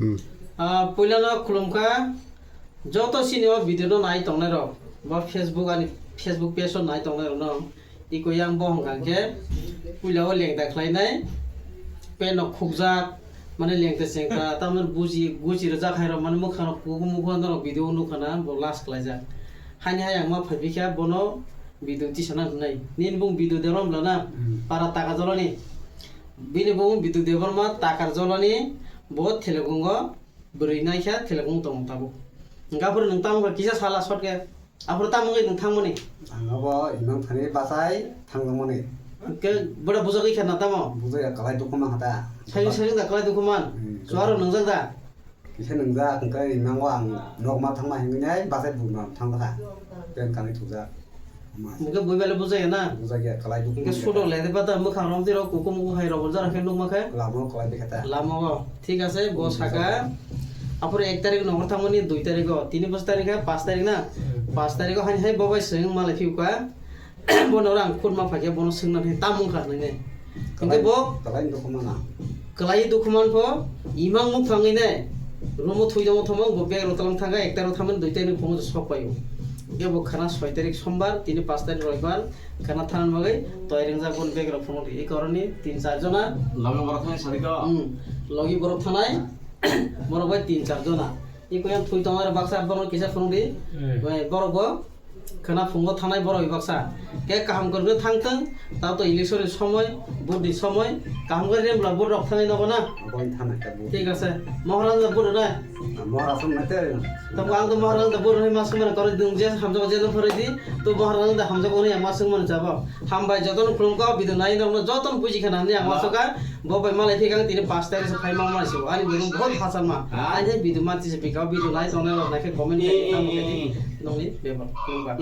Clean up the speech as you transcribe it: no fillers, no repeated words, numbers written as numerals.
पहिला खुलुमखा जत cinema video नाय तंगनाय रok ba Facebook page नाय तंगनाय रok no iko yang bohong kangke puila o lengta khlainai pen khukjak mane lengta sengta tamar buji rajak hairo mane mukhano mukhano no video nukhana bo last khlaijak hani hayang ma pharbikha bono video tisana nai nin bung video derom lana para taka joloni bini bung video debar ma takar joloni bo telegungo beri naikha telegung tong tabu ngapur nung tamu kisa salah shot ke apur tamu ngai nung thangmoni angabo imang thani basai thangmoni ke boda bujagi khana tamo bujai kalai dokuma hata sayung da kalai dokuman suaro nungjang da kisa nungja kangkai imang wang nokma thangma hingai basai buma thangba pen kani thuja muke boibale bujai na bujai kalai dokuma ke sudo lede pata mukhang rom tiro kukum ku hai ro jar khe nung makhe lamo kalai bekata lamo ঠিক আছে bo saka apur 1 tarik nomor thamoni 2 tarik 3 tarik 5 tarik na 5 tarik hani hai bobai sing malai fiuka bonorang khurma phake bono singna he tamung khat nai kangke bo kalai dokuma na kalai dokuman ko imang muk phangai ne romo thuidamo thomong bo beg rotalang thanga 1 tarik thamen 2 tarik phongo sok payo ge bo khana 6 tarik সোমবার 3 5 tarik রবিবার খানা থানান বাগে তয়রিং যা কোন বেগ র phone এই কারণে 3 4 জনা লগে বড় থানায় সারিকা লগি বড় থানায় বড় ভাই 3 4 জনা এই কয়াম থুই তোমার বাক্সা বড় কিসা ফোন দি বড় গো খানা ফুঙ্গো থানায় বড় বাক্সা কে কাম করবে থাংতং তাও তো ইলেকশনের সময় ভোটের সময় কাম করে রেমলা বড় রক্তানি নব না boy thana ka bu ঠিক আছে মহারাজা বড় না morasun nate তো আং তো মহারাজা বড় হই মাস মানে করে দিন যে হামজা যে ফরে দি তো মহারাজা হামজা কোনি মাস মানে যাব হামবাই যতন খুলমকা বিদু নাই নব যতন বুঝি খানা নি আমাসকা ববাই মালাই ফিগাং 3 5 তারিখ ফাই মা মাসি আনি বিদু বহুত ফাসাল মা আই যে বিদু মাতি সে পিকাও বিদু নাই তনে নাকে কমেন্ট নামকে দি নংনি বেবা খুলমকা